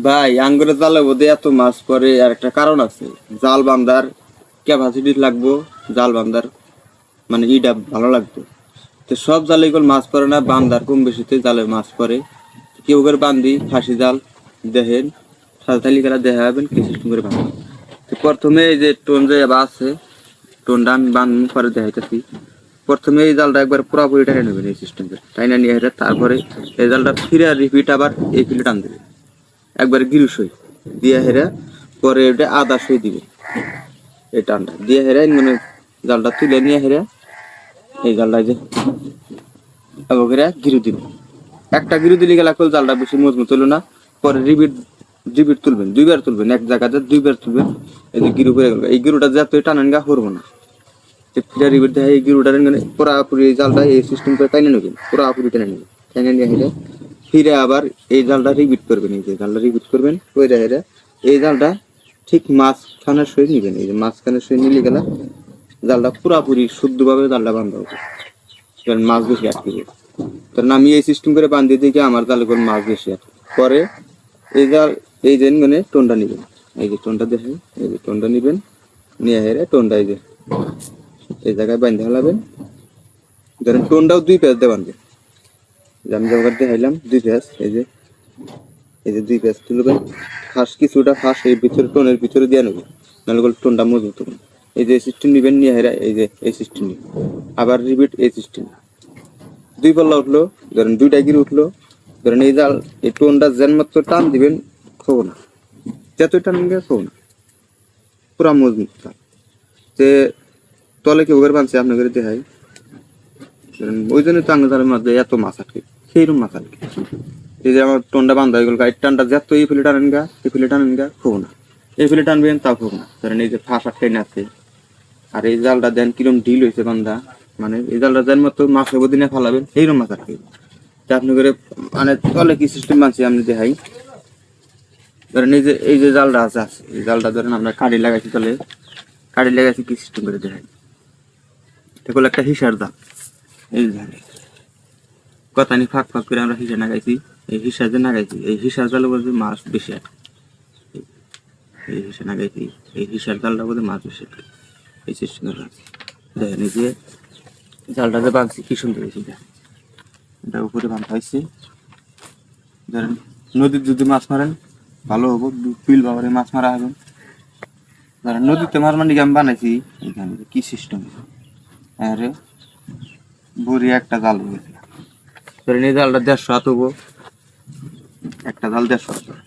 ভাই আঙ্গুরে জালে বোধে এত মাছ পরে আর একটা কারণ আছে। জাল বান্ধার ক্যাপাসিটি লাগবো, জাল বান্ধার মানে ইটা ভালো লাগবে। তো সব জালে এগুলো মাছ পড়ে না, বান্ধার কম বেশিতে জালে মাছ পড়ে। কেউ করে বান্ধি ফাঁসি জাল দেখেন, সাঁতালি খেলা দেখা যাবেন কি সিস্টেম করে বাঁধা। তো প্রথমে এই যে টোন যে আছে, টোনটা আমি বান্ধ পরে দেখাইতেছি। প্রথমে এই জালটা একবার পুরাপুরি টাইনে নেবেন এই সিস্টেম করে, টাইনা নিয়ে হেঁটে তারপরে এই জালটা ফিরে রিপিট আবার এই ফিলে টান দেবে একবার গিরু সই দিয়ে হেরা, পরে ওটা আদা সই দিবে এই টানটা দিয়ে হেরা, মানে জালটা তুলে নিয়ে হেরা এই জালটা যে হেরা গিরু দিবে। একটা গিরু দিলে গেলে জালটা বেশি মজবুত হলো না, পরে রিপিট রিপিট তুলবেন, দুইবার তুলবেন, এক জায়গাতে দুইবার তুলবেন। এই যে গিরু হয়ে গেল, এই গিরুটা যতই টানেন গা করবো না, ফিরে রিপিট দেয় এই গিরুটা মানে পুরাপুরি জালটা এই সিস্টেম করে টাইনে নেবেন, পুরাপুরি টেনে নেবেন, টেনে নিয়ে হেরে ফিরে আবার এই জালটা রিপিট করবেন। এই যে জালটা রিপিট করবেন ওই হেরে এই জালটা ঠিক মাঝখানের সই নিবেন। এই যে মাঝখানের সই নিলে গেলে জালটা পুরাপুরি শুদ্ধভাবে জালটা বান্ধা হবে, মাছ বেশি আটকে যাবে। কারণ আমি এই সিস্টেম করে বান্ধি দিকে আমার জালে করে মাছ বেশি আটকে পরে এই জাল এই যে মানে টোনটা নিবেন, এই যে টোনটা দেখেন, এই যে টোনটা নিবেন নিয়ে হেরে টোনটা এই যে এই জায়গায় বান্ধে হলাবেন। ধরেন টোনটাও দুই পেঁয়াজ দিয়ে বান্ধবে, আমি যেমন দেখাইলাম দুই পেঁয়াজ, এই যে দুই পেঁয়াজ তুলবেন, ফাঁস কিছুটা ফাঁস এই ভিতরে টোনের ভিতরে দিয়ে নেবেন, নাহলে করে টোনটা মজবুত হবে। এই যে সিস্টেম নিবেন নিয়ে হেরা এই যে এই সিস্টেম নিবেন, আবার রিপিট এই সিস্টেম। দুই পাল্লা উঠলো, ধরেন দুইটা গিরে উঠলো, ধরেন এই জাল এই টোনটা যেন মাত্র টান দিবেন খবো না, যতই টান দিবে খবো না, পুরা মজবুত থাক। যে তলে কেউ করে বানছে আপনার করে দেখাই, ওই জন্য তো আঙ্গাজালের মধ্যে এত মাছ আটকে, সেইরকম মাছ আটকে। এই যে আমার টোনটা বান্ধা হয়ে গেল, গাইড টানটা যত এই ফেলে টানেন গা, এই ফেলে টানেন গা খবো না, এই ফেলে টানবেন তাও খবো না। ধরেন এই যে ফাঁস আটকাই না আছে, আর এই জালটা দেন কিরম ঢিল হয়েছে বান্ধা, মানে এই জালটা দেন মতো মাছ হবো দিনে ফালাবেন এইরকম মাছ আটকে। আপনি করে মানে তলে কি সিস্টেম বানছি আমি দেখাই। ধরেন এই যে জালটা আছে, এই জালটা ধরেন আমরা কাঠি লাগাইছি, তলে কাঠি লাগাইছি কি সিস্টেম করে দেখাই। এটা একটা হিসার জাল, এই জালে কথানি ফাঁক ফাঁক করে আমরা হিসা নাগাইছি, এই হিসা যে নাগাইছি এই হিসার জালে বলতে মাছ বেশি আটকে। এই হিসা নাগাইছি, এই হিসার জালটা বলতে মাছ বেশি আটকে, এই সিস্টেম আছে। দেখেন এই যে জালটা যে বাঁধছি কি সুন্দর হয়েছে, এটা উপরে বাঁধা হয়েছে। ধরেন নদীর যদি মাছ মারেন ভালো হবো, বিল বাবারে মাছ মারা হবে। ধরেন নদীতে মাছ মানে আমি বানাইছি এখানে কি সিস্টেম, আরে বুড়ি একটা জাল হয়েছে। ধরেন এই জালটা 150 হাত হবো, একটা জাল 150 হাত।